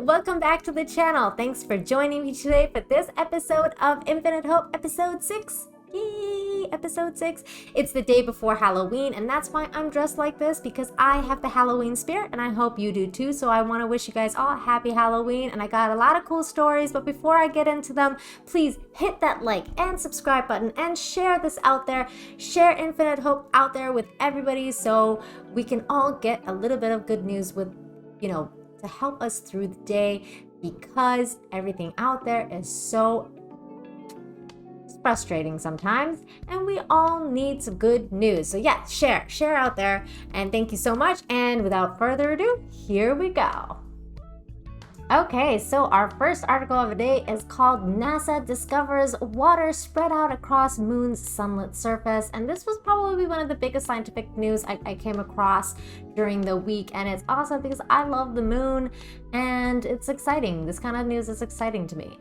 welcome back to the channel. Thanks for joining me today for this episode of Infinite Hope, episode 6. Yay! Episode 6. It's the day before Halloween, and that's why I'm dressed like this, because I have the Halloween spirit, and I hope you do too. So I want to wish you guys all a happy Halloween, and I got a lot of cool stories, but before I get into them, please hit that like and subscribe button and share this out there. Share Infinite Hope out there with everybody so we can all get a little bit of good news with, to help us through the day, because everything out there is so frustrating sometimes, and we all need some good news. So yeah, share out there, and thank you so much. And without further ado, here we go. Okay, so our first article of the day is called NASA Discovers Water Spread Out Across Moon's Sunlit Surface. And this was probably one of the biggest scientific news I came across during the week. And it's awesome because I love the moon and it's exciting. This kind of news is exciting to me.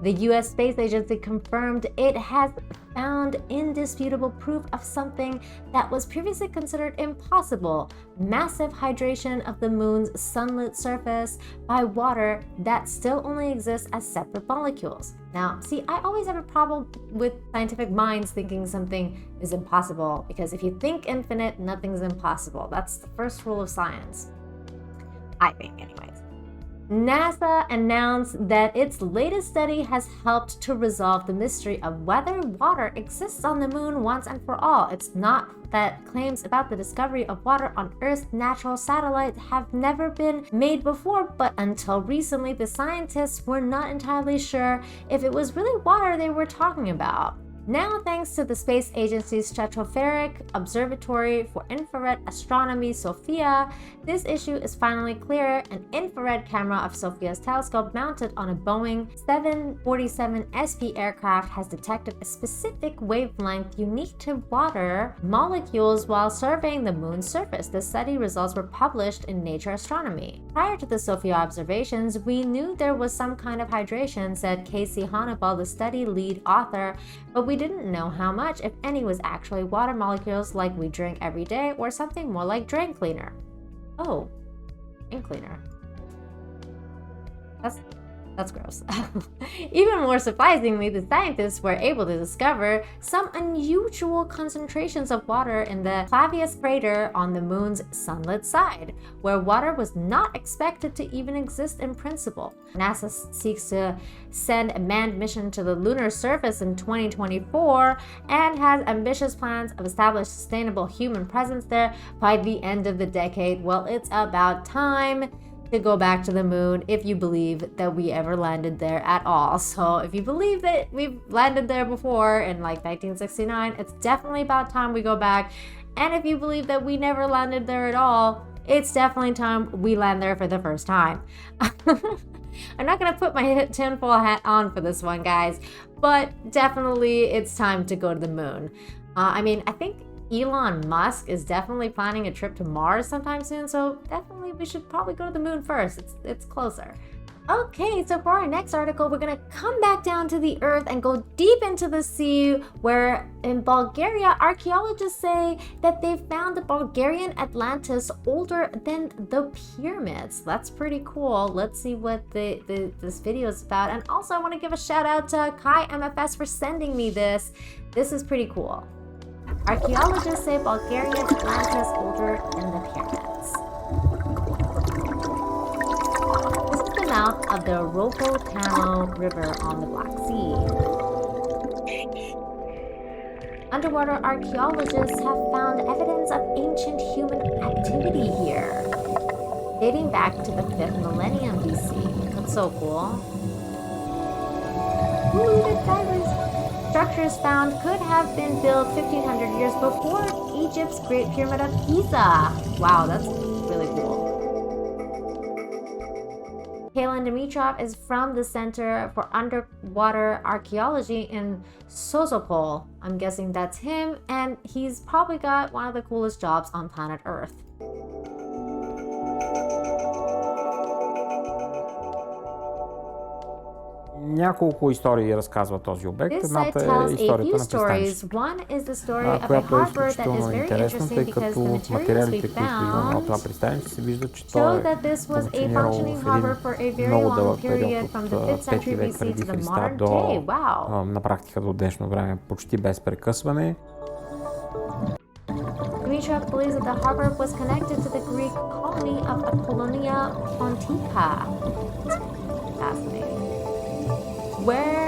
The U.S. Space Agency confirmed it has found indisputable proof of something that was previously considered impossible: massive hydration of the moon's sunlit surface by water that still only exists as separate molecules. Now, see, I always have a problem with scientific minds thinking something is impossible, because if you think infinite, nothing's impossible. That's the first rule of science, I think, anyways. NASA announced that its latest study has helped to resolve the mystery of whether water exists on the moon once and for all. It's not that claims about the discovery of water on Earth's natural satellites have never been made before, but until recently, the scientists were not entirely sure if it was really water they were talking about. Now, thanks to the Space Agency's Stratospheric Observatory for Infrared Astronomy, SOFIA, this issue is finally clear. An infrared camera of SOFIA's telescope mounted on a Boeing 747 SP aircraft has detected a specific wavelength unique to water molecules while surveying the moon's surface. The study results were published in Nature Astronomy. Prior to the SOFIA observations, we knew there was some kind of hydration, said Casey Hannibal, the study lead author, but we didn't know how much, if any, was actually water molecules like we drink every day, or something more like drain cleaner. Oh, drain cleaner. That's gross. Even more surprisingly, the scientists were able to discover some unusual concentrations of water in the Clavius crater on the moon's sunlit side, where water was not expected to even exist in principle. NASA seeks to send a manned mission to the lunar surface in 2024 and has ambitious plans of establishing sustainable human presence there by the end of the decade. Well, it's about time to go back to the moon, if you believe that we ever landed there at all. So if you believe that we've landed there before in like 1969, it's definitely about time we go back. And if you believe that we never landed there at all, it's definitely time we land there for the first time. I'm not gonna put my tinfoil hat on for this one, guys, but definitely it's time to go to the moon. I think Elon Musk is definitely planning a trip to Mars sometime soon, so definitely we should probably go to the moon first. It's closer. Okay, so for our next article, we're gonna come back down to the earth and go deep into the sea, where in Bulgaria, archaeologists say that they found the Bulgarian Atlantis older than the pyramids. That's pretty cool. Let's see what this video is about. And also, I want to give a shout out to Kai MFS for sending me this. This is pretty cool. Archaeologists say Bulgarian Atlantis older than the pyramids. This is the mouth of the Ropotano River on the Black Sea. Underwater archaeologists have found evidence of ancient human activity here, dating back to the 5th millennium BC. That's so cool. Ooh, the divers. Structures found could have been built 1,500 years before Egypt's Great Pyramid of Giza. Wow, that's really cool. Kalen Dimitrov is from the Center for Underwater Archaeology in Sozopol. I'm guessing that's him, and he's probably got one of the coolest jobs on planet Earth. Няколко истории разказва този обект. This site Едната е tells a историята few на stories. пристанището, One is the story of a която е harbor that is изключително very интересна, interesting тъй because като the от materials we материалите, които има на това found пристанище, се вижда, че show той that this was a функционирал functioning в harbor for a very много long дълъг period период from the 5th от 5 century век BC преди to the Христа modern до day. Wow. на практика до днешно време почти без прекъсване. Dimitrov believes that the harbor was connected to the Greek colony of Apollonia Pontica. Fascinating. Where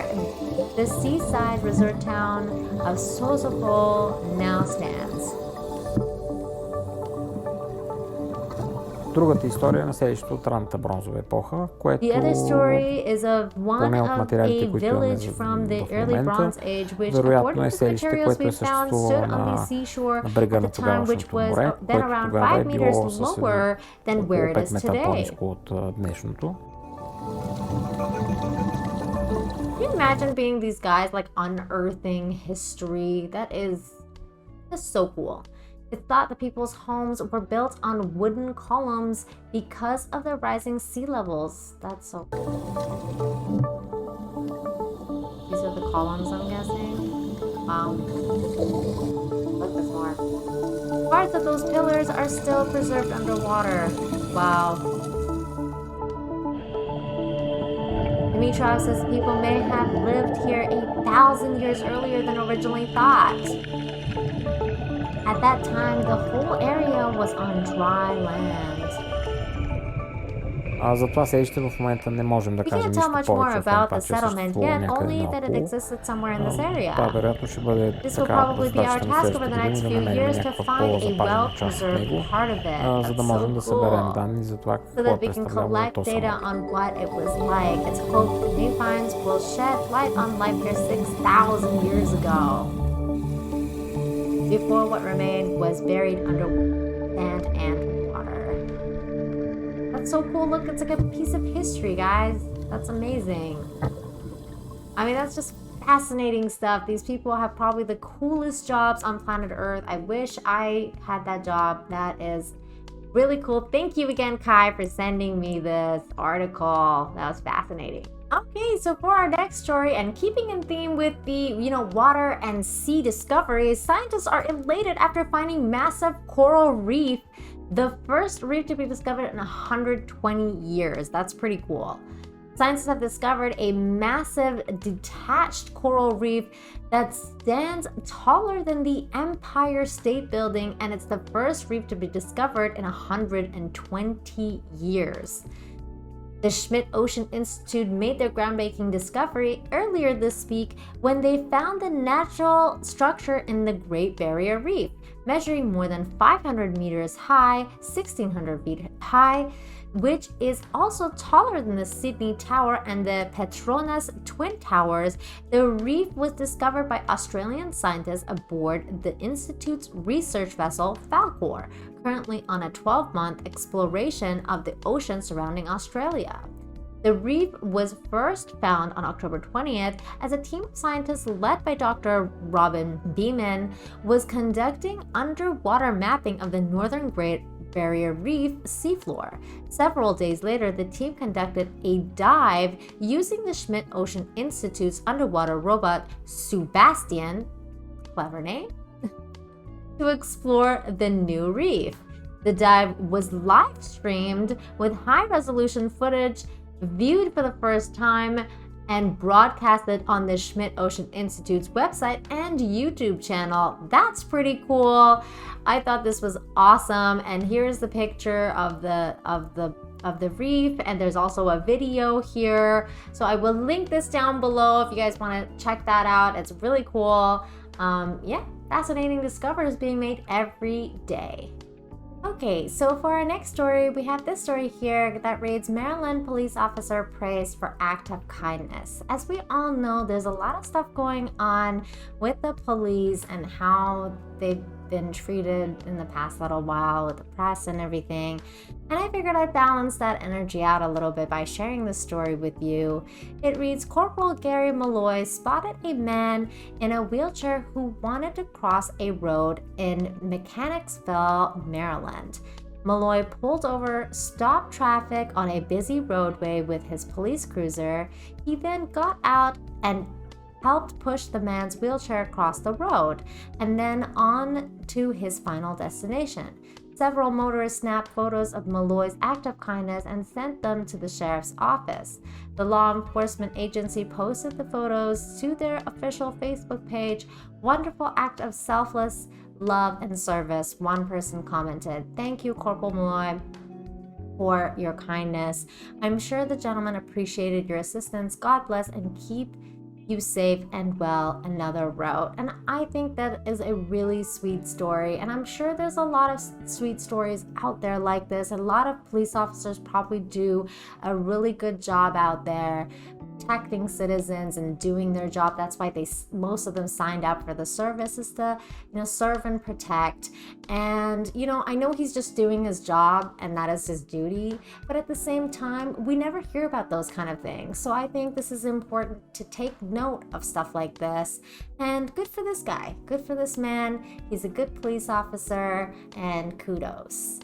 the seaside resort town of Sozopol now stands. Другата история е на селището от ранната бронзова епоха, което The other story is of one поне от of материалите, a които имаме village from the в early момента, Bronze Age, which, вероятно according е to the селище, materials което we е found, съществувало stood on the на seashore брега at на the time, which тогавашното was море, then което around тогава 5 е meters било с lower than около where it 5 is метра today. по-ниско от днешното. Can you imagine being these guys like unearthing history? That is just so cool. It's thought that people's homes were built on wooden columns because of the rising sea levels. That's so cool. These are the columns, I'm guessing. Wow. Look, there's more. Parts of those pillars are still preserved underwater. Wow. Dimitrov says people may have lived here 1,000 years earlier than originally thought. At that time, the whole area was on dry land. За това селище в момента не можем да We кажем can't tell нищо much more повече, освен about това, the че settlement съществува yet, някъде only that it наоколо. existed somewhere in this Това area. вероятно ще бъде This will така probably be our задачата на task over the следващите next години да few намерим years to някаква find a по-запазена част от well-preserved него, part of it. за да That's можем so да съберем cool. данни за това So какво that е we can представлявало collect то data само. on what it was like. It's hoped the new finds will shed light on life here 6,000 years ago, before what remained was buried under sand and water. That's so cool. Look, it's like a piece of history, guys. That's amazing. I mean, that's just fascinating stuff. These people have probably the coolest jobs on planet Earth. I wish I had that job. That is really cool. Thank you again, Kai, for sending me this article. That was fascinating. Okay, so for our next story, and keeping in theme with the, water and sea discoveries, scientists are elated after finding massive coral reef, the first reef to be discovered in 120 years. That's pretty cool. Scientists have discovered a massive detached coral reef that stands taller than the Empire State Building, and it's the first reef to be discovered in 120 years. The Schmidt Ocean Institute made their groundbreaking discovery earlier this week when they found the natural structure in the Great Barrier Reef, measuring more than 500 meters high, 1,600 feet high, which is also taller than the Sydney Tower and the Petronas Twin Towers. The reef was discovered by Australian scientists aboard the Institute's research vessel Falkor, currently on a 12-month exploration of the ocean surrounding Australia. The reef was first found on October 20th as a team of scientists led by Dr. Robin Beeman was conducting underwater mapping of the northern Great Barrier Reef seafloor. Several days later, the team conducted a dive using the Schmidt Ocean Institute's underwater robot Sebastian, clever name, to explore the new reef. The dive was live streamed with high-resolution footage viewed for the first time and broadcasted on the Schmidt Ocean Institute's website and YouTube channel. That's pretty cool. I thought this was awesome, and here's the picture of the reef, and there's also a video here. So I will link this down below if you guys want to check that out. It's really cool. Yeah, fascinating discoveries being made every day. Okay, so for our next story, we have this story here that reads, Maryland police officer praised for act of kindness. As we all know, there's a lot of stuff going on with the police and how they've been treated in the past little while with the press and everything. And I figured I'd balance that energy out a little bit by sharing this story with you. It reads, Corporal Gary Malloy spotted a man in a wheelchair who wanted to cross a road in Mechanicsville, Maryland. Malloy pulled over, stopped traffic on a busy roadway with his police cruiser. He then got out and helped push the man's wheelchair across the road and then on to his final destination. Several motorists snapped photos of Malloy's act of kindness and sent them to the sheriff's office. The law enforcement agency posted the photos to their official Facebook page. "Wonderful act of selfless love and service," one person commented. "Thank you, Corporal Malloy, for your kindness. I'm sure the gentleman appreciated your assistance. God bless and keep you safe and well," another wrote. And I think that is a really sweet story, and I'm sure there's a lot of sweet stories out there like this. A lot of police officers probably do a really good job out there protecting citizens and doing their job. That's why most of them signed up for the service, is to serve and protect. And I know he's just doing his job and that is his duty, but at the same time we never hear about those kind of things. So I think this is important to take note of stuff like this, and good for this guy, good for this man. He's a good police officer, and kudos.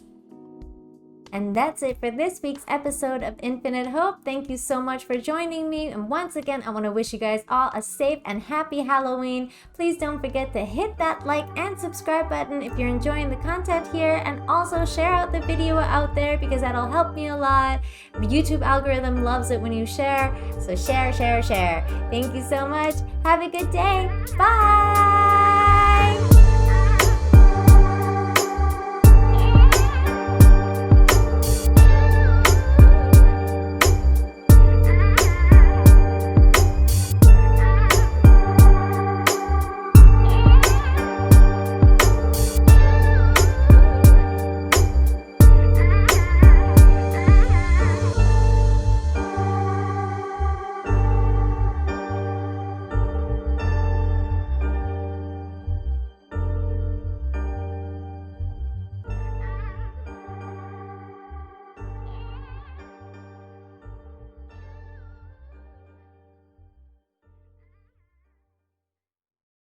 And that's it for this week's episode of Infinite Hope. Thank you so much for joining me. And once again, I want to wish you guys all a safe and happy Halloween. Please don't forget to hit that like and subscribe button if you're enjoying the content here. And also share out the video out there because that'll help me a lot. The YouTube algorithm loves it when you share. So share, share, share. Thank you so much. Have a good day. Bye.